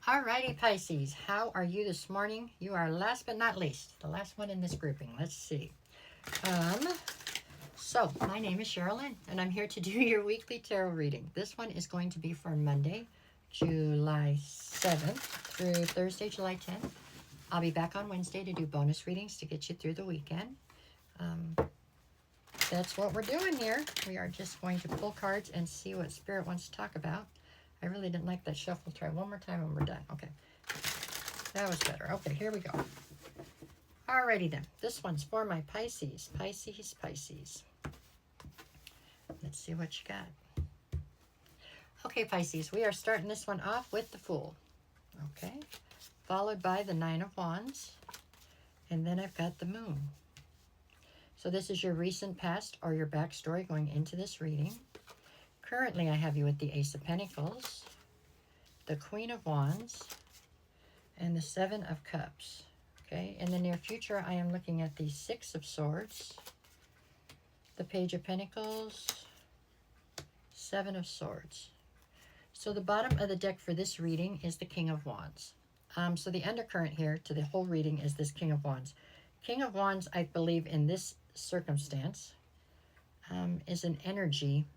Alrighty, Pisces, how are you this morning? You are last but not least, the last one in this grouping. Let's see. Um, my name is Sherilyn, and I'm here to do your weekly tarot reading. This one is going to be for Monday, July 7th through Thursday, July 10th. I'll be back on Wednesday to do bonus readings to get you through the weekend. That's what we're doing here. We are just going to pull cards and see what Spirit wants to talk about. I really didn't like that shuffle. Try one more time and we're done. Okay. That was better. Okay, here we go. Alrighty then. This one's for my Pisces. Pisces. Let's see what you got. Okay, Pisces, we are starting this one off with the Fool. Okay. Followed by the Nine of Wands. And then I've got the Moon. So this is your recent past or your backstory going into this reading. Currently, I have you with the Ace of Pentacles, the Queen of Wands, and the Seven of Cups. Okay, in the near future, I am looking at the Six of Swords, the Page of Pentacles, Seven of Swords. So the bottom of the deck for this reading is the King of Wands. So the undercurrent here to the whole reading is this King of Wands. King of Wands, I believe in this circumstance, is an energy.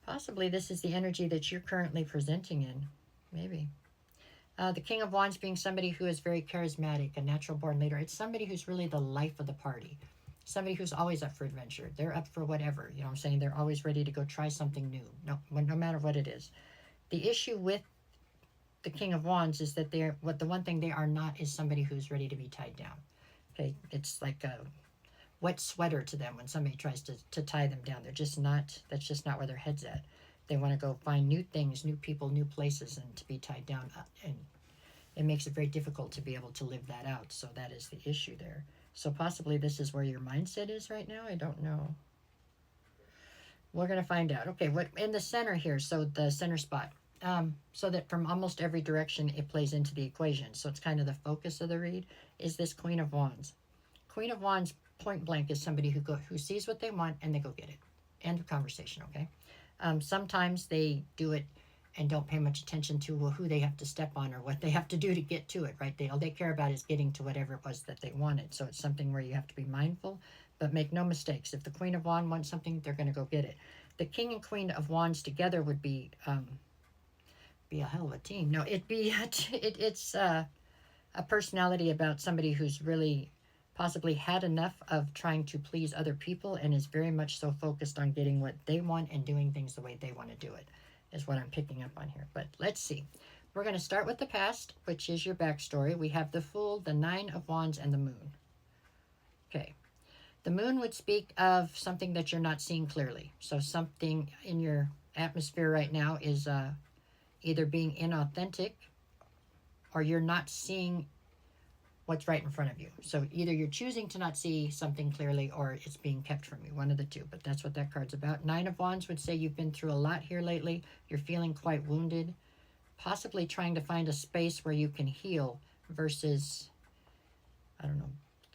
Possibly this is the energy that you're currently presenting in. Maybe. The King of Wands being somebody who is very charismatic, a natural born leader. It's somebody who's really the life of the party. Somebody who's always up for adventure. They're up for whatever. You know what I'm saying? They're always ready to go try something new. No matter what it is. The issue with the King of Wands is that the one thing they are not is somebody who's ready to be tied down. Okay, it's like a wet sweater to them when somebody tries to tie them down. They're just not, that's just not where their head's at. They want to go find new things, new people, new places, and to be tied down. And it makes it very difficult to be able to live that out. So that is the issue there. So possibly this is where your mindset is right now. I don't know. We're going to find out. Okay, what in the center here, so the center spot. So that from almost every direction it plays into the equation. So it's kind of the focus of the read is this Queen of Wands. Queen of Wands, point blank, is somebody who sees what they want and they go get it. End of conversation, okay? Sometimes they do it and don't pay much attention to who they have to step on or what they have to do to get to it, right? All they care about is getting to whatever it was that they wanted. So it's something where you have to be mindful, but make no mistakes. If the Queen of Wands wants something, they're going to go get it. The King and Queen of Wands together would be a hell of a team. No, it's a personality about somebody who's really possibly had enough of trying to please other people and is very much so focused on getting what they want and doing things the way they want to do it, is what I'm picking up on here. But let's see. We're going to start with the past, which is your backstory. We have the Fool, the Nine of Wands, and the Moon. Okay. The Moon would speak of something that you're not seeing clearly. So something in your atmosphere right now is either being inauthentic or you're not seeing what's right in front of you. So either you're choosing to not see something clearly or it's being kept from you, one of the two, but that's what that card's about. Nine of Wands would say you've been through a lot here lately. You're feeling quite wounded, possibly trying to find a space where you can heal versus, I don't know,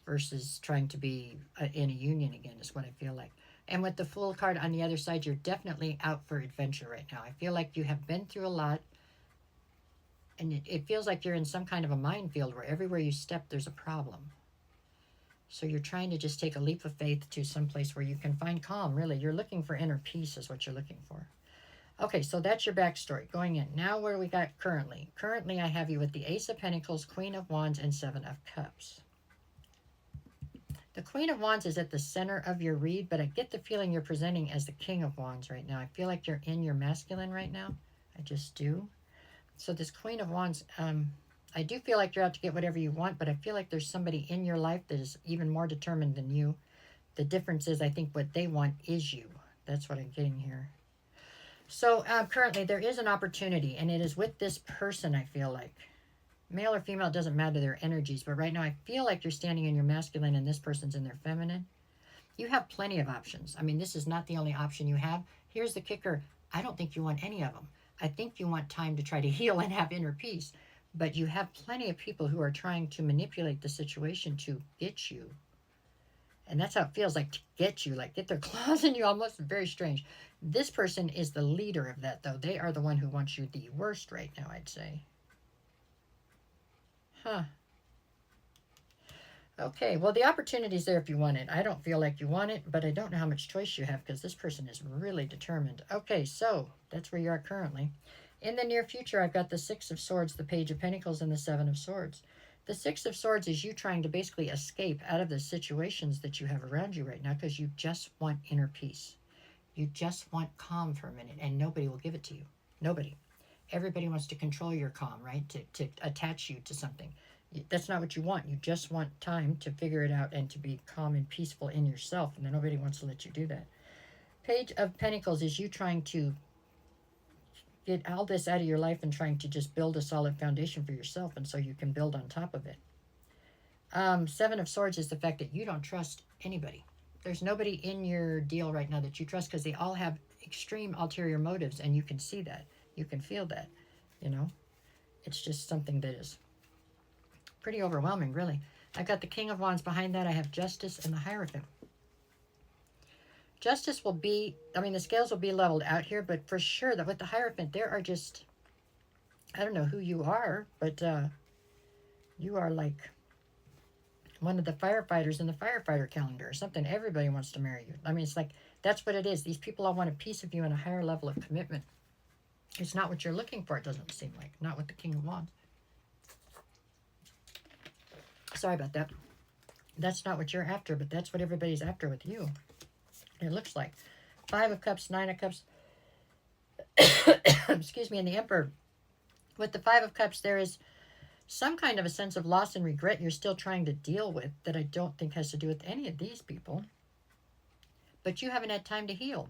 versus trying to be in a union again is what I feel like. And with the Fool card on the other side, you're definitely out for adventure right now. I feel like you have been through a lot. And it feels like you're in some kind of a minefield where everywhere you step, there's a problem. So you're trying to just take a leap of faith to some place where you can find calm, really. You're looking for inner peace is what you're looking for. Okay, so that's your backstory going in. Now where we got currently. Currently, I have you with the Ace of Pentacles, Queen of Wands, and Seven of Cups. The Queen of Wands is at the center of your read, but I get the feeling you're presenting as the King of Wands right now. I feel like you're in your masculine right now. I just do. So this Queen of Wands, I do feel like you're out to get whatever you want, but I feel like there's somebody in your life that is even more determined than you. The difference is I think what they want is you. That's what I'm getting here. So currently there is an opportunity, and it is with this person, I feel like. Male or female, doesn't matter their energies, but right now I feel like you're standing in your masculine and this person's in their feminine. You have plenty of options. I mean, this is not the only option you have. Here's the kicker. I don't think you want any of them. I think you want time to try to heal and have inner peace, but you have plenty of people who are trying to manipulate the situation to get you And that's how it feels like to get you, like get their claws in you almost. Very strange. This person is the leader of that, though. They are the one who wants you the worst right now, I'd say. Huh. Okay, well, the opportunity's there if you want it. I don't feel like you want it, but I don't know how much choice you have because this person is really determined. Okay, so that's where you are currently. In the near future, I've got the Six of Swords, the Page of Pentacles, and the Seven of Swords. The Six of Swords is you trying to basically escape out of the situations that you have around you right now because you just want inner peace. You just want calm for a minute, and nobody will give it to you. Nobody. Everybody wants to control your calm, right? To attach you to something. That's not what you want. You just want time to figure it out and to be calm and peaceful in yourself, and then nobody wants to let you do that. Page of Pentacles is you trying to get all this out of your life and trying to just build a solid foundation for yourself, and so you can build on top of it. Seven of Swords is the fact that you don't trust anybody. There's nobody in your deal right now that you trust because they all have extreme ulterior motives, and you can see that. You can feel that, you know. It's just something that is pretty overwhelming, really. I've got the King of Wands behind that. I have Justice and the Hierophant. Justice will be, I mean, the scales will be leveled out here, but for sure that with the Hierophant, there are just, I don't know who you are, but you are like one of the firefighters in the firefighter calendar or something. Everybody wants to marry you. I mean, it's like, that's what it is. These people all want a piece of you and a higher level of commitment. It's not what you're looking for, it doesn't seem like. Not with the King of Wands. Sorry about that. That's not what you're after, but that's what everybody's after with you. It looks like. Five of Cups, Nine of Cups. Excuse me, and the Emperor. With the Five of Cups, there is some kind of a sense of loss and regret you're still trying to deal with that I don't think has to do with any of these people. But you haven't had time to heal.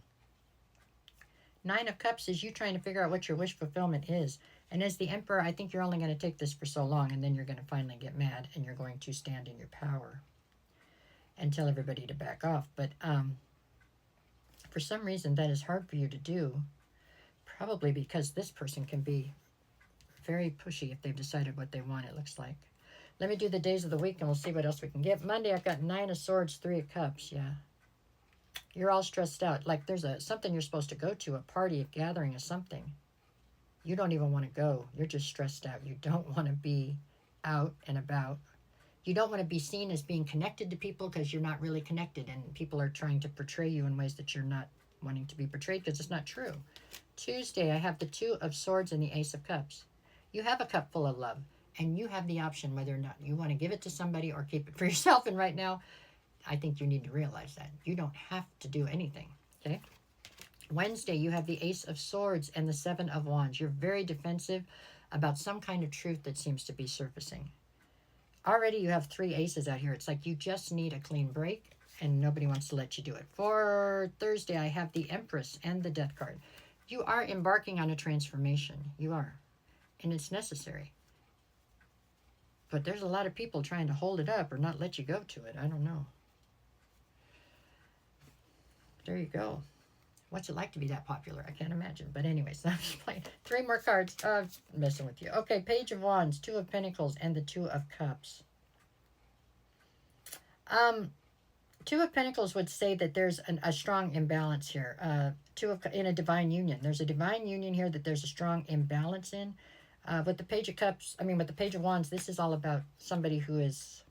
Nine of Cups is you trying to figure out what your wish fulfillment is. And as the Emperor, I think you're only going to take this for so long, and then you're going to finally get mad, and you're going to stand in your power and tell everybody to back off. But for some reason, that is hard for you to do, probably because this person can be very pushy if they've decided what they want, it looks like. Let me do the days of the week, and we'll see what else we can get. Monday, I've got Nine of Swords, Three of Cups. Yeah. You're all stressed out. Like there's something you're supposed to go to, a party, a gathering, or something. You don't even want to go. You're just stressed out. You don't want to be out and about. You don't want to be seen as being connected to people because you're not really connected, and people are trying to portray you in ways that you're not wanting to be portrayed because it's not true. Tuesday, I have the Two of Swords and the Ace of Cups. You have a cup full of love, and you have the option whether or not you want to give it to somebody or keep it for yourself. And right now, I think you need to realize that. You don't have to do anything, okay? Wednesday, you have the Ace of Swords and the Seven of Wands. You're very defensive about some kind of truth that seems to be surfacing. Already you have three aces out here. It's like you just need a clean break, and nobody wants to let you do it. For Thursday, I have the Empress and the Death card. You are embarking on a transformation. You are. And it's necessary. But there's a lot of people trying to hold it up or not let you go to it. I don't know. There you go. What's it like to be that popular? I can't imagine. But anyways, I'm just playing. Three more cards. I'm messing with you. Okay, Page of Wands, Two of Pentacles, and the Two of Cups. Two of Pentacles would say that there's a strong imbalance here. In a divine union. There's a divine union here that there's a strong imbalance in. With the Page of Cups, with the Page of Wands, this is all about somebody who is,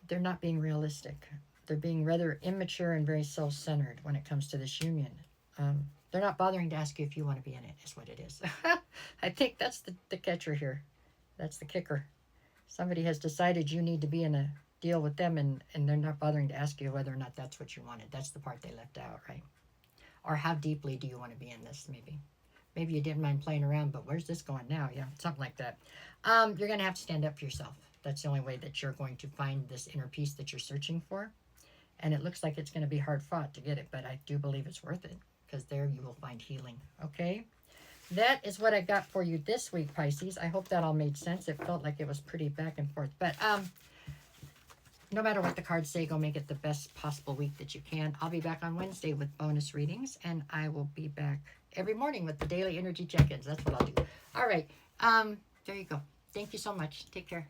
they're not being realistic. They're being rather immature and very self-centered when it comes to this union. They're not bothering to ask you if you want to be in it, is what it is. I think that's the catcher here. That's the kicker. Somebody has decided you need to be in a deal with them, and they're not bothering to ask you whether or not that's what you wanted. That's the part they left out, right? Or how deeply do you want to be in this, maybe. Maybe you didn't mind playing around, but where's this going now? Yeah, something like that. You're going to have to stand up for yourself. That's the only way that you're going to find this inner peace that you're searching for. And it looks like it's going to be hard fought to get it, but I do believe it's worth it because there you will find healing. Okay? That is what I got for you this week, Pisces. I hope that all made sense. It felt like it was pretty back and forth. But no matter what the cards say, go make it the best possible week that you can. I'll be back on Wednesday with bonus readings, and I will be back every morning with the daily energy check-ins. That's what I'll do. All right. There you go. Thank you so much. Take care.